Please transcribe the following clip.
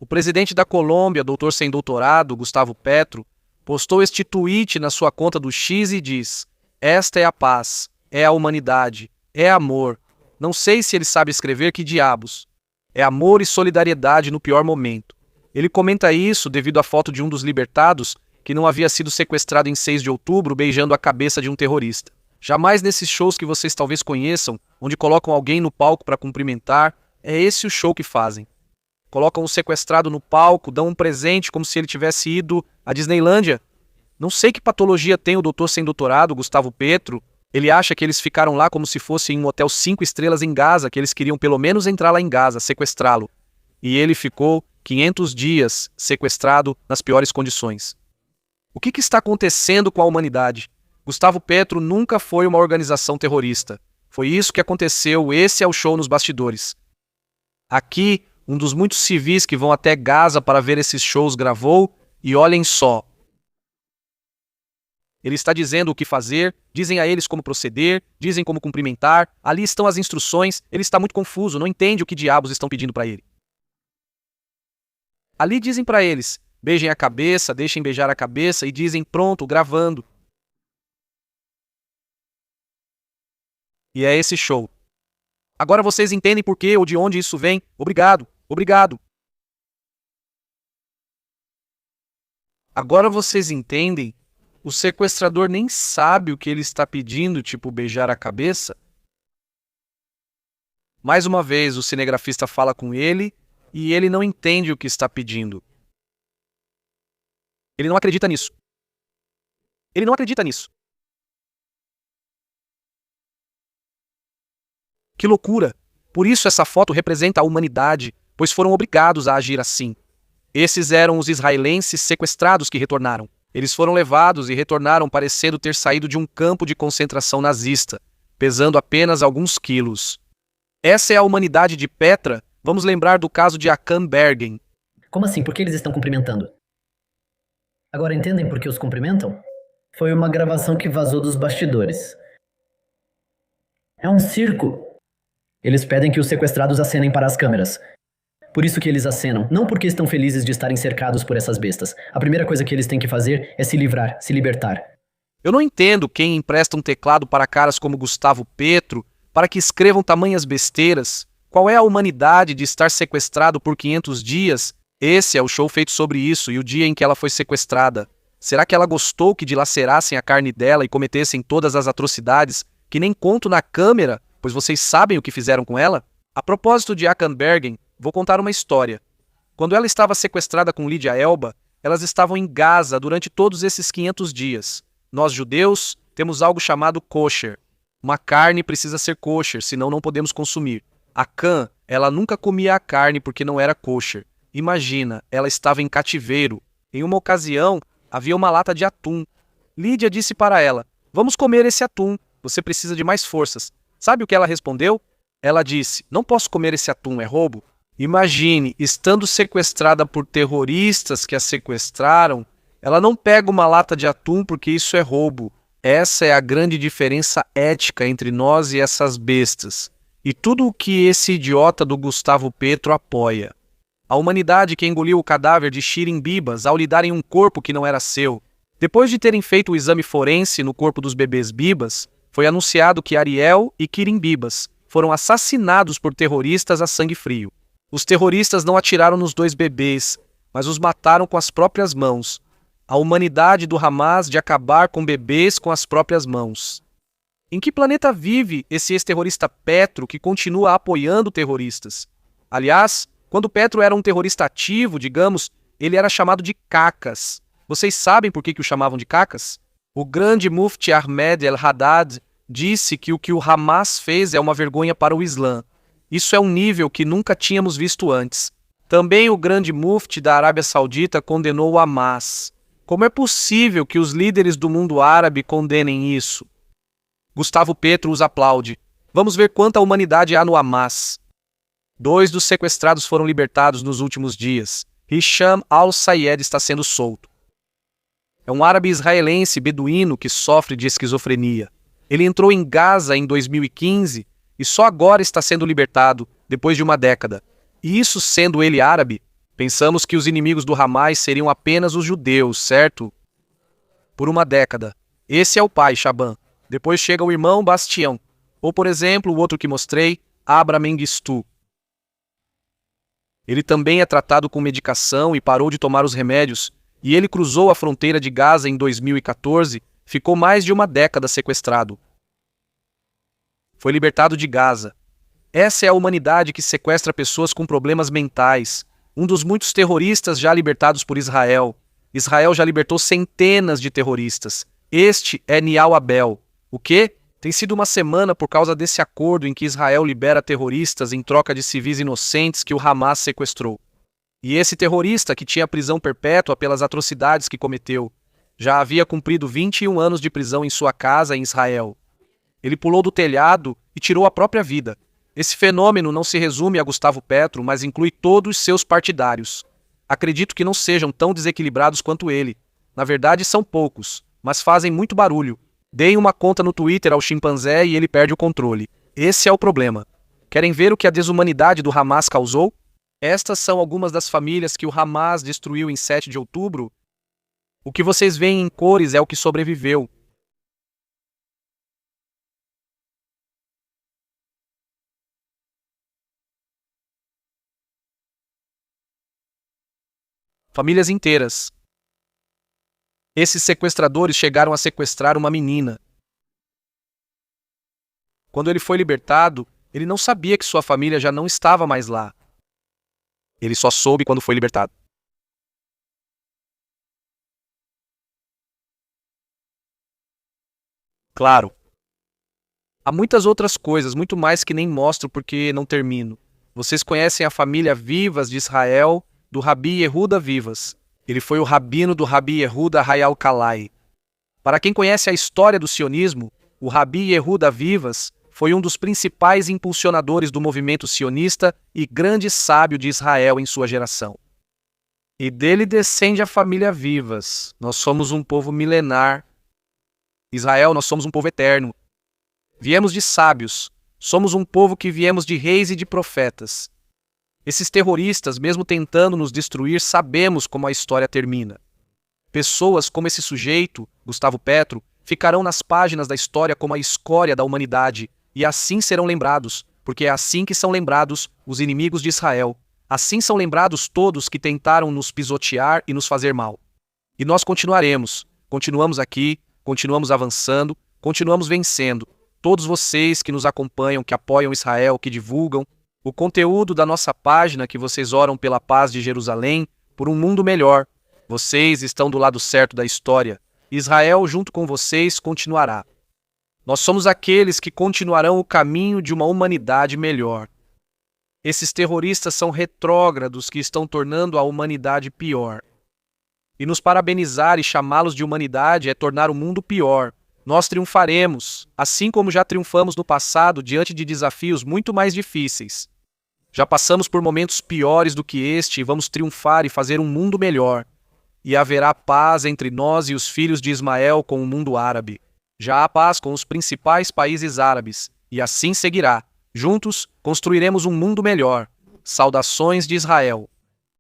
O presidente da Colômbia, doutor sem doutorado, Gustavo Petro, postou este tweet na sua conta do X e diz: "Esta é a paz, é a humanidade, é amor. Não sei se ele sabe escrever, que diabos. É amor e solidariedade no pior momento." Ele comenta isso devido à foto de um dos libertados que não havia sido sequestrado em 6 de outubro beijando a cabeça de um terrorista. Jamais nesses shows que vocês talvez conheçam, onde colocam alguém no palco para cumprimentar, é esse o show que fazem. Colocam um sequestrado no palco, dão um presente como se ele tivesse ido à Disneylândia. Não sei que patologia tem o doutor sem doutorado, Gustavo Petro. Ele acha que eles ficaram lá como se fosse em um hotel 5 estrelas em Gaza, que eles queriam pelo menos entrar lá em Gaza, sequestrá-lo. E ele ficou 500 dias sequestrado nas piores condições. O que está acontecendo com a humanidade? Gustavo Petro nunca foi uma organização terrorista. Foi isso que aconteceu, esse é o show nos bastidores. Aqui, um dos muitos civis que vão até Gaza para ver esses shows gravou, e olhem só. Ele está dizendo o que fazer, dizem a eles como proceder, dizem como cumprimentar, ali estão as instruções, ele está muito confuso, não entende o que diabos estão pedindo para ele. Ali dizem para eles: beijem a cabeça, deixem beijar a cabeça, e dizem: pronto, gravando. E é esse show. Agora vocês entendem por que ou de onde isso vem? Obrigado, obrigado. Agora vocês entendem? O sequestrador nem sabe o que ele está pedindo, tipo beijar a cabeça. Mais uma vez, o cinegrafista fala com ele e ele não entende o que está pedindo. Ele não acredita nisso. Ele não acredita nisso. Que loucura! Por isso essa foto representa a humanidade, pois foram obrigados a agir assim. Esses eram os israelenses sequestrados que retornaram. Eles foram levados e retornaram parecendo ter saído de um campo de concentração nazista, pesando apenas alguns quilos. Essa é a humanidade de Petra. Vamos lembrar do caso de Akan Bergen. Como assim? Por que eles estão cumprimentando? Agora entendem por que os cumprimentam? Foi uma gravação que vazou dos bastidores. É um circo. Eles pedem que os sequestrados acenem para as câmeras. Por isso que eles acenam, não porque estão felizes de estarem cercados por essas bestas. A primeira coisa que eles têm que fazer é se livrar, se libertar. Eu não entendo quem empresta um teclado para caras como Gustavo Petro para que escrevam tamanhas besteiras. Qual é a humanidade de estar sequestrado por 500 dias? Esse é o show feito sobre isso e o dia em que ela foi sequestrada. Será que ela gostou que dilacerassem a carne dela e cometessem todas as atrocidades que nem conto na câmera, pois vocês sabem o que fizeram com ela? A propósito de Akan Bergen, vou contar uma história. Quando ela estava sequestrada com Lídia Elba, elas estavam em Gaza durante todos esses 500 dias. Nós, judeus, temos algo chamado kosher. Uma carne precisa ser kosher, senão não podemos consumir. Akan, ela nunca comia a carne porque não era kosher. Imagina, ela estava em cativeiro. Em uma ocasião, havia uma lata de atum. Lídia disse para ela: "Vamos comer esse atum, você precisa de mais forças." Sabe o que ela respondeu? Ela disse: "Não posso comer esse atum, é roubo." Imagine, estando sequestrada por terroristas que a sequestraram, ela não pega uma lata de atum porque isso é roubo. Essa é a grande diferença ética entre nós e essas bestas. E tudo o que esse idiota do Gustavo Petro apoia. A humanidade que engoliu o cadáver de Shirin Bibas ao lhe darem um corpo que não era seu. Depois de terem feito o exame forense no corpo dos bebês Bibas, foi anunciado que Ariel e Kirin Bibas foram assassinados por terroristas a sangue frio. Os terroristas não atiraram nos 2 bebês, mas os mataram com as próprias mãos. A humanidade do Hamas de acabar com bebês com as próprias mãos. Em que planeta vive esse ex-terrorista Petro que continua apoiando terroristas? Aliás, quando Petro era um terrorista ativo, digamos, ele era chamado de Cacas. Vocês sabem por que o chamavam de Cacas? O grande Mufti Ahmed El-Haddad disse que o Hamas fez é uma vergonha para o Islã. Isso é um nível que nunca tínhamos visto antes. Também o grande Mufti da Arábia Saudita condenou o Hamas. Como é possível que os líderes do mundo árabe condenem isso? Gustavo Petro os aplaude. Vamos ver quanta humanidade há no Hamas. 2 dos sequestrados foram libertados nos últimos dias. Hisham al-Sayed está sendo solto. É um árabe israelense beduíno que sofre de esquizofrenia. Ele entrou em Gaza em 2015 e só agora está sendo libertado, depois de uma década. E isso sendo ele árabe, Pensamos que os inimigos do Hamas seriam apenas os judeus, certo? Por uma década. Esse é o pai, Shaban. Depois chega o irmão Bastião. Ou, por exemplo, o outro que mostrei, Abra Mengistu. Ele também é tratado com medicação e parou de tomar os remédios, e ele cruzou a fronteira de Gaza em 2014, ficou mais de uma década sequestrado. Foi libertado de Gaza. Essa é a humanidade que sequestra pessoas com problemas mentais, um dos muitos terroristas já libertados por Israel. Israel já libertou centenas de terroristas. Este é Nial Abel. O quê? Tem sido uma semana por causa desse acordo em que Israel libera terroristas em troca de civis inocentes que o Hamas sequestrou. E esse terrorista, que tinha prisão perpétua pelas atrocidades que cometeu, já havia cumprido 21 anos de prisão em sua casa em Israel. Ele pulou do telhado e tirou a própria vida. Esse fenômeno não se resume a Gustavo Petro, mas inclui todos seus partidários. Acredito que não sejam tão desequilibrados quanto ele. Na verdade, são poucos, mas fazem muito barulho. Deem uma conta no Twitter ao chimpanzé e ele perde o controle. Esse é o problema. Querem ver o que a desumanidade do Hamas causou? Estas são algumas das famílias que o Hamas destruiu em 7 de outubro. O que vocês veem em cores é o que sobreviveu. Famílias inteiras. Esses sequestradores chegaram a sequestrar uma menina. Quando ele foi libertado, ele não sabia que sua família já não estava mais lá. Ele só soube quando foi libertado. Claro. Há muitas outras coisas, muito mais que nem mostro porque não termino. Vocês conhecem a família Vivas de Israel, do Rabi Yehuda Vivas. Ele foi o rabino do Rabi Yehuda Hayal Kalai. Para quem conhece a história do sionismo, o Rabi Yehuda Vivas foi um dos principais impulsionadores do movimento sionista e grande sábio de Israel em sua geração. E dele descende a família Vivas. Nós somos um povo milenar. Israel, nós somos um povo eterno. Viemos de sábios. Somos um povo que viemos de reis e de profetas. Esses terroristas, mesmo tentando nos destruir, sabemos como a história termina. Pessoas como esse sujeito, Gustavo Petro, ficarão nas páginas da história como a escória da humanidade, e assim serão lembrados, porque é assim que são lembrados os inimigos de Israel. Assim são lembrados todos que tentaram nos pisotear e nos fazer mal. E nós continuamos aqui, continuamos avançando, continuamos vencendo. Todos vocês que nos acompanham, que apoiam Israel, que divulgam o conteúdo da nossa página, que vocês oram pela paz de Jerusalém, por um mundo melhor. Vocês estão do lado certo da história. Israel, junto com vocês, continuará. Nós somos aqueles que continuarão o caminho de uma humanidade melhor. Esses terroristas são retrógrados que estão tornando a humanidade pior. E nos parabenizar e chamá-los de humanidade é tornar o mundo pior. Nós triunfaremos, assim como já triunfamos no passado diante de desafios muito mais difíceis. Já passamos por momentos piores do que este e vamos triunfar e fazer um mundo melhor. E haverá paz entre nós e os filhos de Ismael com o mundo árabe. Já há paz com os principais países árabes, e assim seguirá. Juntos, construiremos um mundo melhor. Saudações de Israel.